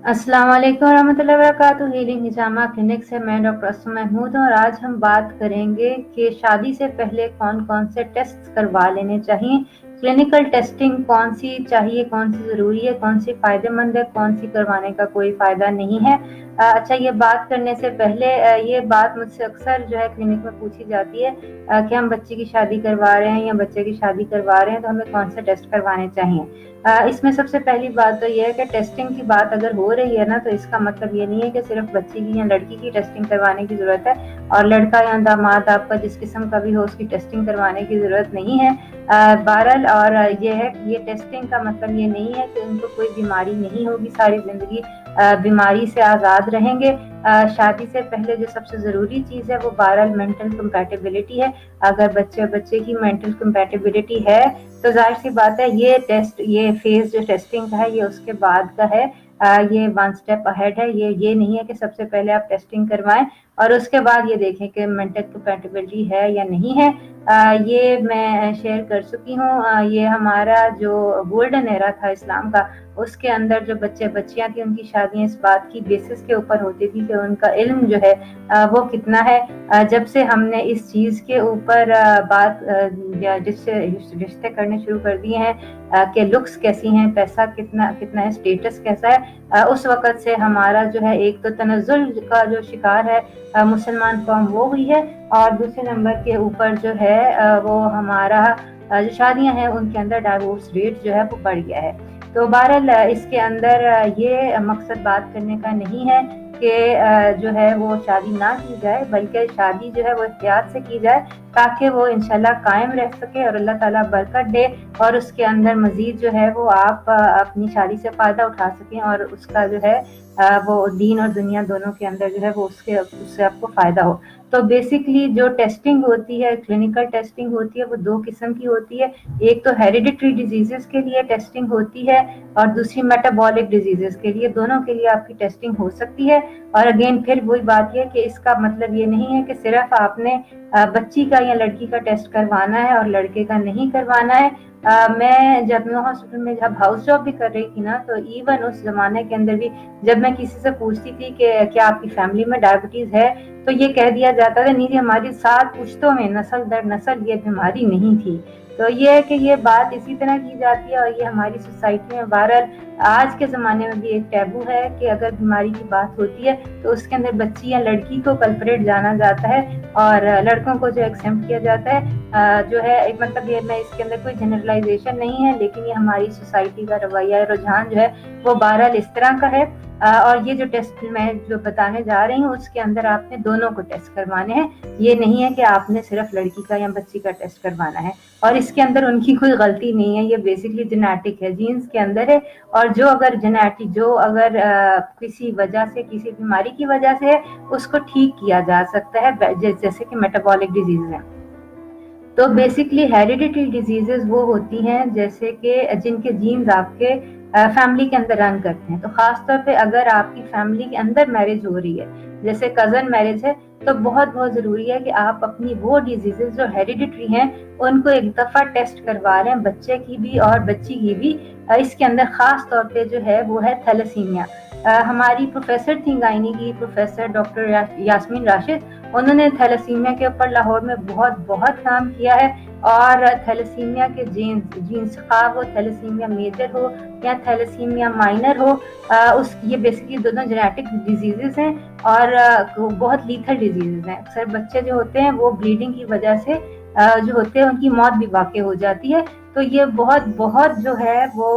अस्सलाम वालेकुम रहमतुल्लाहि वबरकातुहू। हीलिंग हिजामा क्लिनिक से मैं डॉक्टर असमा महमूद हूँ और आज हम बात करेंगे कि शादी से पहले कौन कौन से टेस्ट करवा लेने चाहिए। क्लिनिकल टेस्टिंग कौन सी चाहिए, कौन सी ज़रूरी है, कौन सी फ़ायदेमंद है, कौन सी करवाने का कोई फ़ायदा नहीं है। अच्छा, ये बात करने से पहले ये बात मुझसे अक्सर जो है क्लिनिक में पूछी जाती है कि हम बच्चे की शादी करवा रहे हैं या बच्चे की शादी करवा रहे हैं तो हमें कौन से टेस्ट करवाने चाहिए। इसमें सबसे पहली बात तो ये है कि टेस्टिंग की बात अगर हो रही है ना, तो इसका मतलब ये नहीं है कि सिर्फ बच्चे की या लड़की की टेस्टिंग करवाने की ज़रूरत है और लड़का या दामाद आपका जिस किस्म का भी हो उसकी टेस्टिंग करवाने की ज़रूरत नहीं है। बहरहाल, और ये है कि ये टेस्टिंग का मतलब ये नहीं है कि उनको कोई बीमारी नहीं होगी, सारी ज़िंदगी बीमारी से आज़ाद रहेंगे। शादी से पहले जो सबसे ज़रूरी चीज़ है वो बहरहाल मेंटल कंपैटिबिलिटी है। अगर बच्चे की मेंटल कंपैटिबिलिटी है तो जाहिर सी बात है ये फेज जो टेस्टिंग का है ये उसके बाद का है। ये वन स्टेप अहेड है। ये नहीं है कि सबसे पहले आप टेस्टिंग करवाएं और उसके बाद ये देखें कि मेंटल कंपैटिबिलिटी है या नहीं है। ये मैं शेयर कर चुकी हूँ। ये हमारा जो गोल्डन एरा था इस्लाम का, उसके अंदर जो बच्चे बच्चियां थी उनकी शादियां इस बात की बेसिस के ऊपर होती थी कि उनका इल्म जो है वो कितना है। जब से हमने इस चीज़ के ऊपर बात या रिश्ते करने शुरू कर दिए हैं कि लुक्स कैसी हैं, पैसा कितना कितना है, स्टेटस कैसा है, उस वक़्त से हमारा जो है एक तो तनज़्ज़ुल का जो शिकार है मुसलमान कौम वो हुई है और दूसरे नंबर के ऊपर जो है वो हमारा जो शादियां हैं उनके अंदर डाइवोर्स रेट जो है वो बढ़ गया है। तो बहरहाल इसके अंदर ये मकसद बात करने का नहीं है कि जो है वो शादी ना की जाए, बल्कि शादी जो है वो एहतियात से की जाए ताकि वो इंशाल्लाह कायम रह सके और अल्लाह ताला बरकत दे और उसके अंदर मज़ीद जो है वो आप अपनी शादी से फ़ायदा उठा सकें और उसका जो है वो दीन और दुनिया दोनों के अंदर जो है वो उससे आपको फ़ायदा हो। तो बेसिकली जो टेस्टिंग होती है, क्लिनिकल टेस्टिंग होती है, वो 2 किस्म की होती है। एक तो हेरिडिटरी डिजीज़ेज़ के लिए टेस्टिंग होती है और दूसरी मेटाबॉलिक डिजीज़ेज़ के लिए। दोनों के लिए आपकी टेस्टिंग हो सकती है और अगेन फिर वही बात है कि इसका मतलब ये नहीं है कि सिर्फ आपने बच्ची का या लड़की का टेस्ट करवाना है और लड़के का नहीं करवाना है। मैं जब न्यू हॉस्पिटल में जब हाउस जॉब भी कर रही थी ना, तो इवन उस ज़माने के अंदर भी जब मैं किसी से पूछती थी कि क्या आपकी फैमिली में डायबिटीज़ है, तो ये कह दिया जाता था नहीं जी, हमारी 7 पुश्तों में नस्ल दर नस्ल ये बीमारी नहीं थी। तो ये है कि ये बात इसी तरह की जाती है और ये हमारी सोसाइटी में बहरहाल आज के ज़माने में भी एक टैबू है कि अगर बीमारी की बात होती है तो उसके अंदर बच्ची या लड़की को कल्परेट जाना जाता है और लड़कों को जो एक्सेम्प्ट किया जाता है। जो है एक मतलब ये, मैं इसके अंदर कोई जनरलाइजेशन नहीं है, लेकिन ये हमारी सोसाइटी का रवैया रुझान जो है वो बहरहाल इस तरह का है। और ये जो टेस्ट मैं जो बताने जा रही हूँ उसके अंदर आपने दोनों को टेस्ट करवाने हैं। ये नहीं है कि आपने सिर्फ लड़की का या बच्ची का टेस्ट करवाना है और इसके अंदर उनकी कोई गलती नहीं है। ये बेसिकली जेनेटिक है, जीन्स के अंदर है और जो अगर किसी वजह से, किसी बीमारी की वजह से है, उसको ठीक किया जा सकता है, जैसे कि मेटाबॉलिक डिजीज है। तो बेसिकली हेरिडिटरी डिजीजेस वो होती हैं जैसे कि जिनके जीन्स आपके फैमिली के अंदर रन करते हैं। तो खास तौर पे अगर आपकी फैमिली के अंदर मैरिज हो रही है, जैसे कजन मैरिज है, तो बहुत बहुत ज़रूरी है कि आप अपनी वो डिजीजेस जो हेरिडिटरी हैं उनको एक दफ़ा टेस्ट करवा लें, बच्चे की भी और बच्ची की भी। इसके अंदर ख़ास तौर पे जो है वो है थैलेसीमिया। हमारी प्रोफेसर थी गायनी की, प्रोफेसर डॉक्टर यास्मीन राशिद, उन्होंने थैलेसीमिया के ऊपर लाहौर में बहुत बहुत काम किया है और थैलेसीमिया के जीन्स खा वो थैलेसीमिया मेजर हो या थैलेसीमिया माइनर हो, ये बेसिकली दोनों जेनेटिक डिजीजेस हैं और बहुत लीथल डिजीजेस हैं। अक्सर बच्चे जो होते हैं वो ब्लीडिंग की वजह से जो होते हैं उनकी मौत भी वाक़ई हो जाती है। तो ये बहुत बहुत जो है वो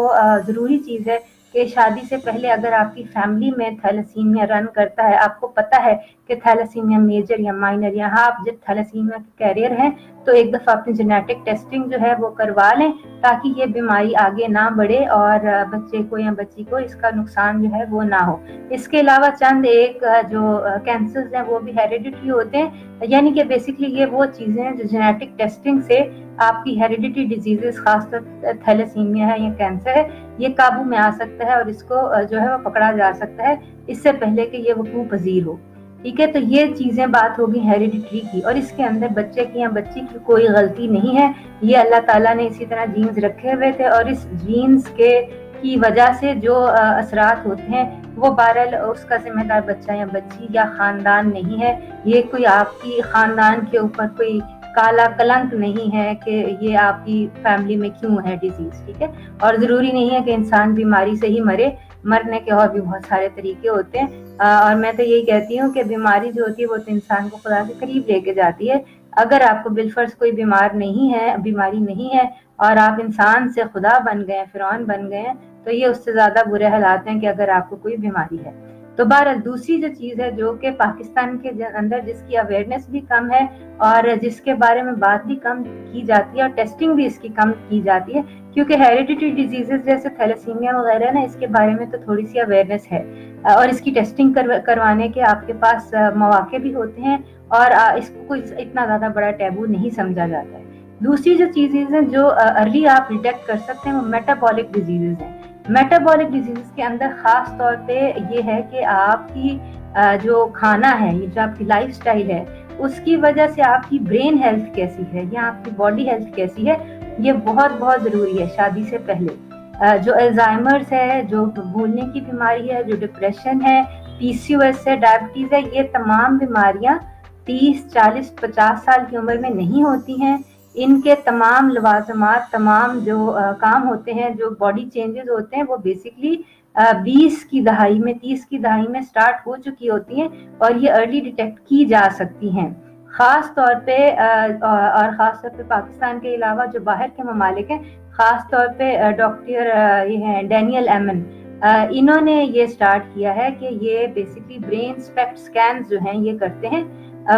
ज़रूरी चीज़ है कि शादी से पहले अगर आपकी फैमिली में थैलेसीमिया रन करता है, आपको पता है कि थैलेसीमिया मेजर या माइनर, यहाँ आप जब थैलेसीमिया के कैरियर हैं तो एक दफ़ा अपनी जेनेटिक टेस्टिंग जो है वो करवा लें ताकि ये बीमारी आगे ना बढ़े और बच्चे को या बच्ची को इसका नुकसान जो है वो ना हो। इसके अलावा चंद एक जो कैंसर्स हैं वो भी हेरिडिटरी होते हैं, यानी कि बेसिकली ये वो चीज़ें हैं जो जेनेटिक टेस्टिंग से आपकी हेरिडिटरी डिजीजेस, खासकर थैलेसीमिया है या कैंसर है, ये काबू में आ सकता है और इसको जो है वो पकड़ा जा सकता है इससे पहले कि ये वकूअ पजीर हो। ठीक है, तो ये चीज़ें बात होगी हेरिडिटरी की और इसके अंदर बच्चे की या बच्ची की कोई गलती नहीं है। ये अल्लाह ताला ने इसी तरह जीन्स रखे हुए थे और इस जीन्स के की वजह से जो असरात होते हैं वो बहरहाल उसका जिम्मेदार बच्चा या बच्ची या ख़ानदान नहीं है। ये कोई आपकी ख़ानदान के ऊपर कोई काला कलंक नहीं है कि ये आपकी फैमिली में क्यों है डिजीज़, ठीक है। और ज़रूरी नहीं है कि इंसान बीमारी से ही मरे, मरने के और भी बहुत सारे तरीके होते हैं। और मैं तो यही कहती हूँ कि बीमारी जो होती है वो तो इंसान को खुदा के करीब लेके जाती है। अगर आपको बिलफर्ज कोई बीमारी नहीं है और आप इंसान से खुदा बन गए, फिरौन बन गए हैं, तो ये उससे ज़्यादा बुरे हालात हैं कि अगर आपको कोई बीमारी है। तो बहरहाल दूसरी जो चीज़ है जो कि पाकिस्तान के अंदर जिसकी अवेयरनेस भी कम है और जिसके बारे में बात भी कम की जाती है और टेस्टिंग भी इसकी कम की जाती है, क्योंकि हेरिडिटरी डिजीजेस जैसे थैलेसीमिया वगैरह ना, इसके बारे में तो थोड़ी सी अवेयरनेस है और इसकी टेस्टिंग करवाने के आपके पास मौके भी होते हैं और इसको कोई इतना ज़्यादा बड़ा टैबू नहीं समझा जाता है। दूसरी जो चीज़ें हैं जो अर्ली आप डिटेक्ट कर सकते हैं वो मेटाबॉलिक डिजीजेज हैं। मेटाबॉलिक डिजीज के अंदर खास तौर पे ये है कि आपकी जो खाना है, ये जो आपकी लाइफस्टाइल है, उसकी वजह से आपकी ब्रेन हेल्थ कैसी है या आपकी बॉडी हेल्थ कैसी है, ये बहुत बहुत ज़रूरी है शादी से पहले। जो अल्जाइमर्स है, जो भूलने की बीमारी है, जो डिप्रेशन है, PCOS है, डायबिटीज़ है, ये तमाम बीमारियां 30, 40, 50 साल की उम्र में नहीं होती हैं। इनके तमाम लवाजमात, तमाम जो काम होते हैं, जो बॉडी चेंजेस होते हैं, वो बेसिकली 20 की दहाई में, 30 की दहाई में स्टार्ट हो चुकी होती हैं और ये अर्ली डिटेक्ट की जा सकती हैं। ख़ास तौर पे और ख़ास तौर पे पाकिस्तान के अलावा जो बाहर के ममालिक हैं, ख़ास तौर पे डॉक्टर ये हैं डैनियल एमन, इन्होंने ये स्टार्ट किया है कि ये बेसिकली ब्रेन स्पेक्ट स्कैन जो हैं ये करते हैं।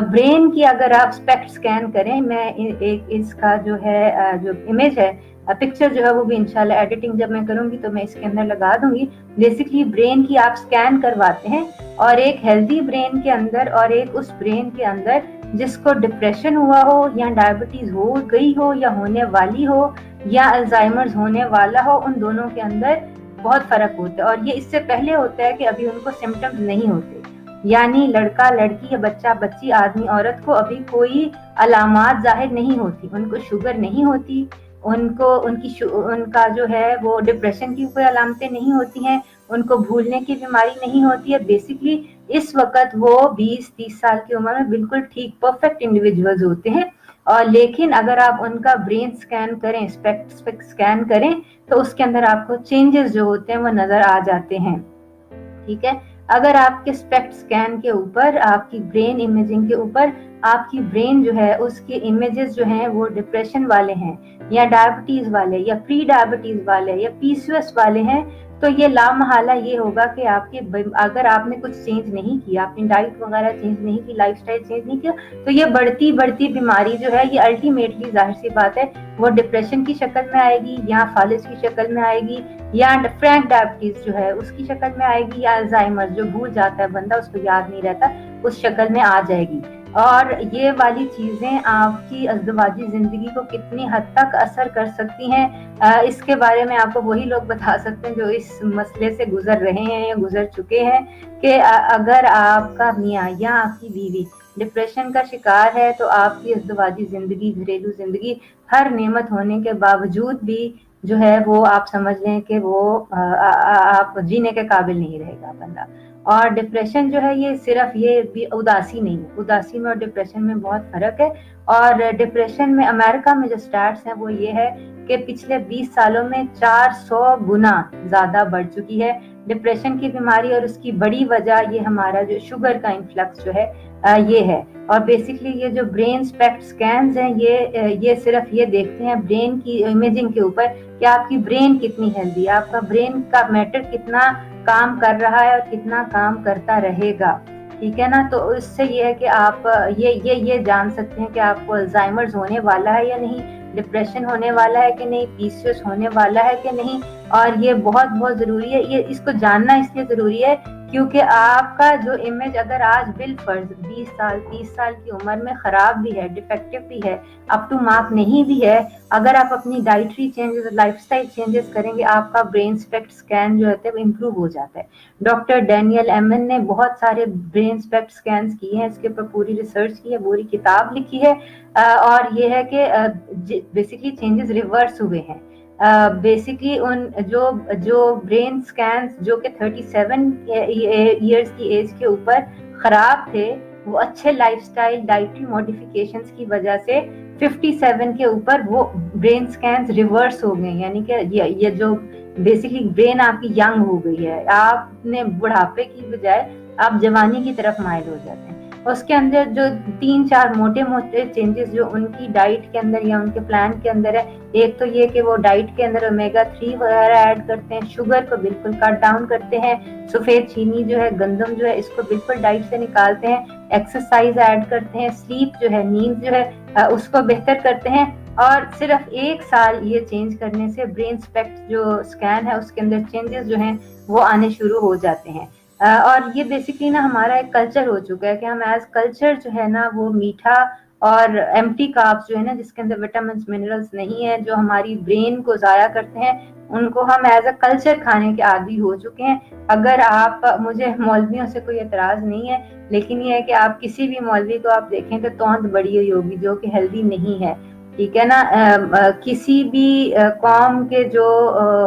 ब्रेन की अगर आप स्पेक्ट स्कैन करें, मैं एक इसका जो है जो इमेज है, पिक्चर जो है वो भी इंशाल्लाह एडिटिंग जब मैं करूंगी तो मैं इसके अंदर लगा दूंगी। बेसिकली ब्रेन की आप स्कैन करवाते हैं और एक हेल्दी ब्रेन के अंदर और एक उस ब्रेन के अंदर जिसको डिप्रेशन हुआ हो या डायबिटीज हो गई हो या होने वाली हो या अल्जाइमर्स होने वाला हो, उन दोनों के अंदर बहुत फर्क होता है। और ये इससे पहले होता है कि अभी उनको सिम्टम्स नहीं होते, यानी लड़का लड़की या बच्चा बच्ची, आदमी औरत को अभी कोई अलामात जाहिर नहीं होती, उनको शुगर नहीं होती, उनको उनका जो है वो डिप्रेशन की कोई अलामतें नहीं होती हैं, उनको भूलने की बीमारी नहीं होती है। बेसिकली इस वक्त वो 20-30 साल की उम्र में बिल्कुल ठीक परफेक्ट इंडिविजुअल्स होते हैं। और लेकिन अगर आप उनका ब्रेन स्कैन करें, स्पेक्ट स्कैन करें, तो उसके अंदर आपको चेंजेस जो होते हैं वो नजर आ जाते हैं, ठीक है। अगर आपके स्पेक्ट स्कैन के ऊपर, आपकी ब्रेन इमेजिंग के ऊपर आपकी ब्रेन जो है उसके इमेजेस जो हैं वो डिप्रेशन वाले हैं या डायबिटीज वाले या प्री डायबिटीज वाले या PCOS वाले हैं, तो ये लामहला ये होगा कि अगर आपने कुछ चेंज नहीं किया, अपनी डाइट वगैरह चेंज नहीं की, लाइफस्टाइल चेंज नहीं किया, तो ये बढ़ती बीमारी जो है ये अल्टीमेटली जाहिर सी बात है वो डिप्रेशन की शक्ल में आएगी या फालिज की शक्ल में आएगी या फ्रैंक डायबिटीज जो है उसकी शक्ल में आएगी या अल्जाइमर जो भूल जाता है बंदा, उसको याद नहीं रहता, उस शक्ल में आ जाएगी। और ये वाली चीज़ें आपकी अज़दवाजी ज़िंदगी को कितनी हद तक असर कर सकती हैं, इसके बारे में आपको वही लोग बता सकते हैं जो इस मसले से गुजर रहे हैं या गुजर चुके हैं, कि अगर आपका मियाँ या आपकी बीवी डिप्रेशन का शिकार है तो आपकी अज़दवाजी ज़िंदगी, घरेलू ज़िंदगी हर नेमत होने के बावजूद भी जो है वो आप समझ लें कि वो आप जीने के काबिल नहीं रहेगा बंदा। और डिप्रेशन जो है ये सिर्फ ये भी उदासी नहीं है, उदासी में और डिप्रेशन में बहुत फर्क है। और डिप्रेशन में अमेरिका में जो स्टैट्स हैं वो ये है कि पिछले 20 सालों में 400 गुना ज़्यादा बढ़ चुकी है डिप्रेशन की बीमारी, और उसकी बड़ी वजह ये हमारा जो शुगर का इन्फ्लक्स जो है ये है। और बेसिकली ये जो ब्रेन स्पेक्ट स्कैन्स हैं ये सिर्फ ये देखते हैं ब्रेन की इमेजिंग के ऊपर कि आपकी ब्रेन कितनी हेल्दी है, आपका ब्रेन का मैटर कितना काम कर रहा है और कितना काम करता रहेगा, ठीक है ना। तो इससे ये है कि आप ये जान सकते हैं कि आपको अल्जाइमर्स होने वाला है या नहीं, डिप्रेशन होने वाला है कि नहीं, PCOS होने वाला है कि नहीं। और ये बहुत बहुत ज़रूरी है, ये इसको जानना इसलिए ज़रूरी है क्योंकि आपका जो इमेज अगर आज बिलफर्ज 20 साल 30 साल की उम्र में ख़राब भी है, डिफेक्टिव भी है, अप टू मार्क नहीं भी है, अगर आप अपनी डाइटरी चेंजेस, लाइफस्टाइल चेंजेस करेंगे, आपका ब्रेन स्पेक्ट स्कैन जो होता है वो इम्प्रूव हो जाता है। डॉक्टर डैनियल एमन ने बहुत सारे ब्रेन स्पेक्ट स्कैन्स किए हैं, इसके ऊपर पूरी रिसर्च की है, पूरी किताब लिखी है, और ये है कि बेसिकली चेंजेस रिवर्स हुए हैं। بیسکلی ان جو برین سکینز جو کہ 37 ایئرس کی ایج کے اوپر خراب تھے، وہ اچھے لائف سٹائل ڈائٹری موڈیفیکیشنز کی وجہ سے 57 کے اوپر وہ برین سکینز ریورس ہو گئے، یعنی کہ یہ جو بیسکلی برین آپ کی ینگ ہو گئی ہے، آپ نے بڑھاپے کی بجائے آپ جوانی کی طرف مائل ہو جاتے ہیں۔ اس کے اندر جو 3-4 موٹے موٹے چینجز جو ان کی ڈائٹ کے اندر یا ان کے پلان کے اندر ہے، ایک تو یہ کہ وہ ڈائٹ کے اندر اومیگا 3 وغیرہ ایڈ کرتے ہیں، شوگر کو بالکل کٹ ڈاؤن کرتے ہیں، سفید چینی جو ہے، گندم جو ہے، اس کو بالکل ڈائٹ سے نکالتے ہیں، ایکسرسائز ایڈ کرتے ہیں، سلیپ جو ہے، نیند جو ہے اس کو بہتر کرتے ہیں، اور صرف 1 سال یہ چینج کرنے سے برین اسپیکٹ جو اسکین ہے اس کے اندر چینجز جو ہیں وہ آنے شروع ہو جاتے ہیں۔ اور یہ بیسکلی نا ہمارا ایک کلچر ہو چکا ہے کہ ہم ایز کلچر جو ہے نا وہ میٹھا اور ایمٹی کاربس جو ہے نا، جس کے اندر وٹامنس منرلس نہیں ہیں، جو ہماری برین کو ضائع کرتے ہیں، ان کو ہم ایز اے کلچر کھانے کے عادی ہو چکے ہیں۔ اگر آپ، مجھے مولویوں سے کوئی اعتراض نہیں ہے، لیکن یہ ہے کہ آپ کسی بھی مولوی کو آپ دیکھیں تو توند بڑی ہوئی ہوگی، جو کہ ہیلدی نہیں ہے، ٹھیک ہے نا۔ کسی بھی قوم کے جو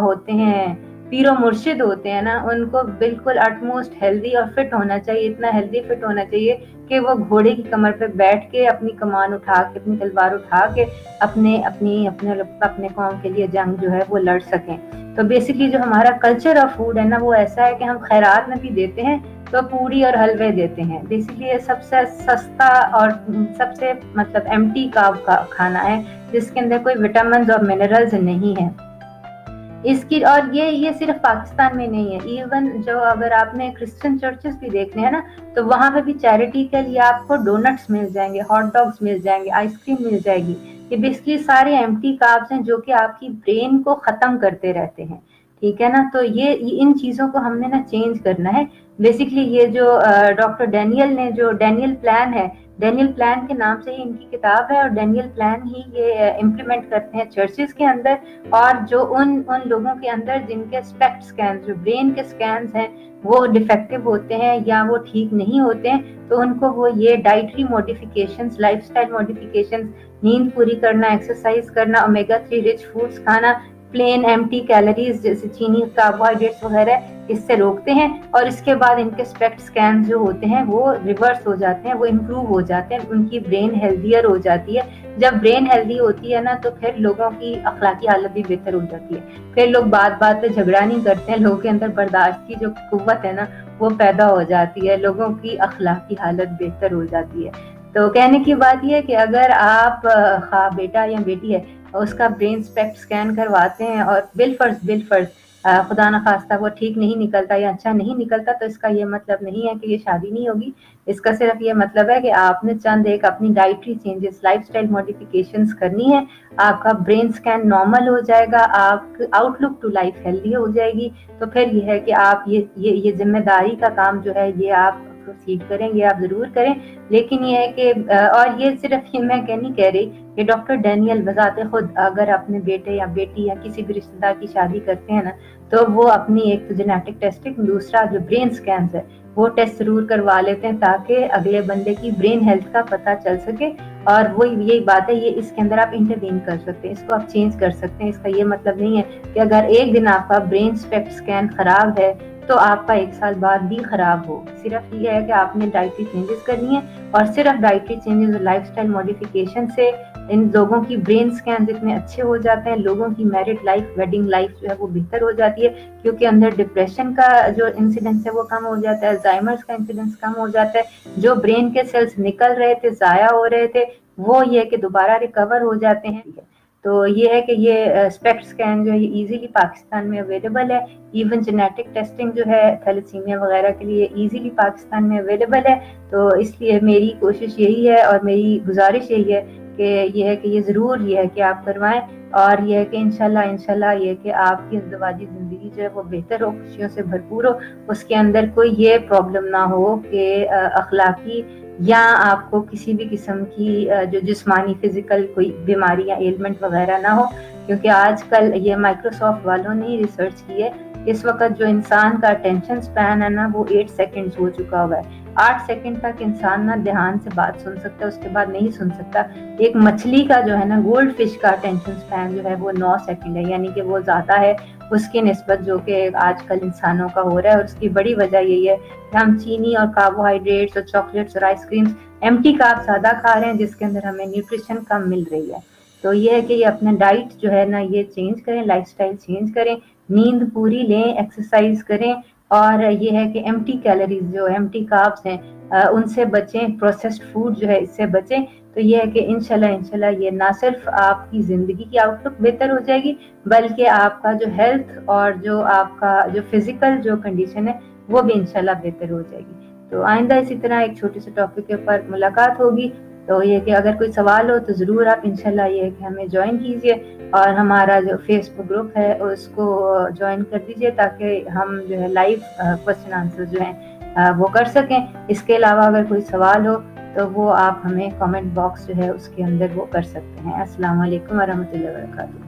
ہوتے ہیں پیر و مرشد ہوتے ہیں نا، ان کو بالکل اٹموسٹ ہیلدی اور فٹ ہونا چاہیے، اتنا ہیلدی فٹ ہونا چاہیے کہ وہ گھوڑے کی کمر پہ بیٹھ کے اپنی کمان اٹھا کے، اپنی تلوار اٹھا کے اپنے قوم کے لیے جنگ جو ہے وہ لڑ سکیں۔ تو بیسکلی جو ہمارا کلچر آف فوڈ ہے نا، وہ ایسا ہے کہ ہم خیرات میں بھی دیتے ہیں تو پوری اور حلوے دیتے ہیں۔ بیسکلی یہ سب سے سستا اور سب سے مطلب ایمٹی کارب کا کھانا ہے، جس کے اندر کوئی وٹامنز اور منرلز نہیں ہیں اس کی۔ اور یہ صرف پاکستان میں نہیں ہے، ایون جو اگر آپ نے کرسچن چرچز بھی دیکھنے ہیں نا، تو وہاں پہ بھی چیریٹی کے لیے آپ کو ڈونٹس مل جائیں گے، ہاٹ ڈاگس مل جائیں گے، آئس کریم مل جائے گی۔ یہ بیسکلی سارے ایمٹی کاربس ہیں جو کہ آپ کی برین کو ختم کرتے رہتے ہیں، ٹھیک ہے نا۔ تو یہ ان چیزوں کو ہم نے نا چینج کرنا ہے۔ بیسکلی یہ جو ڈاکٹر ڈینیل نے جو ڈینیل پلان ہے، ڈینیل پلان کے نام سے ہی ان کی کتاب ہے، اور ڈینیل پلان ہی یہ امپلیمنٹ کرتے ہیں چرچز کے اندر، اور جو ان لوگوں کے اندر جن کے اسپیکٹ سکینز، جو برین کے سکینز ہیں، وہ ڈیفیکٹیو ہوتے ہیں یا وہ ٹھیک نہیں ہوتے ہیں، تو ان کو وہ یہ dietary modifications, life style modifications, نیند پوری کرنا، ایکسرسائز کرنا، اومیگا 3 رچ فوڈز کھانا، پلین ایمٹی کیلوریز جیسے چینی، کاربوہائیڈریٹس وغیرہ، اس سے روکتے ہیں، اور اس کے بعد ان کے اسپیکٹ سکینز جو ہوتے ہیں وہ ریورس ہو جاتے ہیں، وہ امپروو ہو جاتے ہیں، ان کی برین ہیلدیئر ہو جاتی ہے۔ جب برین ہیلدی ہوتی ہے نا، تو پھر لوگوں کی اخلاقی حالت بھی بہتر ہو جاتی ہے، پھر لوگ بات بات پہ جھگڑا نہیں کرتے ہیں، لوگوں کے اندر برداشت کی جو قوت ہے نا وہ پیدا ہو جاتی ہے، لوگوں کی اخلاقی حالت بہتر ہو جاتی ہے۔ تو کہنے کی بات یہ ہے کہ اگر آپ خواہ بیٹا یا بیٹی ہے اس کا برین اسپیکٹ اسکین کرواتے ہیں، اور بالفرض خدا نخواستہ وہ ٹھیک نہیں نکلتا یا اچھا نہیں نکلتا، تو اس کا یہ مطلب نہیں ہے کہ یہ شادی نہیں ہوگی، اس کا صرف یہ مطلب ہے کہ آپ نے چند ایک اپنی dietary changes, life style modifications کرنی ہے، آپ کا برین سکین نارمل ہو جائے گا، آپ outlook to life healthy ہو جائے گی۔ تو پھر یہ ہے کہ آپ یہ ذمہ داری کا کام جو ہے یہ آپ پروسیڈ کریں گے، آپ ضرور کریں۔ لیکن یہ ہے کہ اور یہ صرف میں نہیں کہہ رہی کہ ڈاکٹر ڈینیل بذات خود اگر اپنے بیٹے یا بیٹی یا کسی بھی رشتہ دار کی شادی کرتے ہیں نا، تو وہ اپنی ایک تو جینیٹک ٹیسٹنگ، دوسرا جو برین سکینز ہے وہ ٹیسٹ ضرور کروا لیتے ہیں، تاکہ اگلے بندے کی برین ہیلتھ کا پتہ چل سکے۔ اور وہ یہی بات ہے، یہ اس کے اندر آپ انٹروین کر سکتے ہیں، اس کو آپ چینج کر سکتے ہیں۔ اس کا یہ مطلب نہیں ہے کہ اگر ایک دن آپ کا برین اسپیکٹ سکین خراب ہے تو آپ کا 1 سال بعد بھی خراب ہو۔ صرف یہ ہے کہ آپ نے ڈائٹری چینجز کرنی ہے، اور صرف ڈائٹری چینجز اور لائف سٹائل موڈیفیکیشن سے ان لوگوں کی برین سکینز اتنے اچھے ہو جاتے ہیں، لوگوں کی میرڈ لائف، ویڈنگ لائف جو ہے وہ بہتر ہو جاتی ہے، کیونکہ اندر ڈپریشن کا جو انسیڈنس ہے وہ کم ہو جاتا ہے، الزائمرز کا انسیڈنس کم ہو جاتا ہے، جو برین کے سیلز نکل رہے تھے، ضائع ہو رہے تھے، وہ یہ کہ دوبارہ ریکور ہو جاتے ہیں۔ تو یہ ہے کہ یہ اسپیکٹ سکین جو ہے یہ ایزیلی پاکستان میں اویلیبل ہے، ایون جینیٹک ٹیسٹنگ جو ہے تھیلیسیمیا وغیرہ کے لیے ایزیلی پاکستان میں اویلیبل ہے۔ تو اس لیے میری کوشش یہی ہے اور میری گزارش یہی ہے کہ یہ ضرور یہ ہے کہ آپ کروائیں، اور یہ ہے کہ انشاءاللہ یہ کہ آپ کی ازدواجی زندگی جو ہے وہ بہتر ہو، خوشیوں سے بھرپور ہو، اس کے اندر کوئی یہ پرابلم نہ ہو کہ اخلاقی یا آپ کو کسی بھی قسم کی جو جسمانی فزیکل کوئی بیماری یا ایلمنٹ وغیرہ نہ ہو، کیونکہ آج کل یہ مائکروسافٹ والوں نے ریسرچ کی ہے، اس وقت جو انسان کا اٹینشن سپین ہے نا وہ 8 سیکنڈز ہو چکا ہوا ہے۔ 8 सेकंड तक इंसान ना ध्यान से बात सुन सकता है, उसके बाद नहीं सुन सकता। एक मछली का जो है ना, गोल्ड फिश का अटेंशन स्पैन जो है वो 9 सेकंड है, यानी कि वो ज़्यादा है उसकी निस्बत जो कि आजकल इंसानों का हो रहा है। और उसकी बड़ी वजह यही है कि हम चीनी और कार्बोहाइड्रेट्स और चॉकलेट्स और आइसक्रीम्स एम्प्टी कार्ब ज़्यादा खा रहे हैं, जिसके अंदर हमें न्यूट्रिशन कम मिल रही है। तो ये है कि ये अपना डाइट जो है ना ये चेंज करें, लाइफस्टाइल चेंज करें, नींद पूरी लें, एक्सरसाइज करें, और ये है कि एम्प्टी कैलोरीज जो एम्प्टी कार्ब्स हैं उनसे बचें, प्रोसेस्ड फूड जो है इससे बचें। तो ये है कि इंशाल्लाह ये ना सिर्फ आपकी ज़िंदगी की आउटलुक बेहतर हो जाएगी, बल्कि आपका जो हेल्थ और जो आपका जो फिज़िकल जो कंडीशन है वो भी इंशाल्लाह बेहतर हो जाएगी। तो आइंदा इसी तरह एक छोटे से टॉपिक के ऊपर मुलाकात होगी। तो ये कि अगर कोई सवाल हो तो ज़रूर आप इंशाल्लाह ये कि हमें ज्वाइन कीजिए और हमारा जो फेसबुक ग्रुप है उसको ज्वाइन कर दीजिए, ताकि हम जो है लाइव क्वेश्चन आंसर जो हैं वो कर सकें। इसके अलावा अगर कोई सवाल हो तो वो आप हमें कमेंट बॉक्स जो है उसके अंदर वो कर सकते हैं। अस्सलाम वालेकुम व रहमतुल्लाहि व बरकातहू।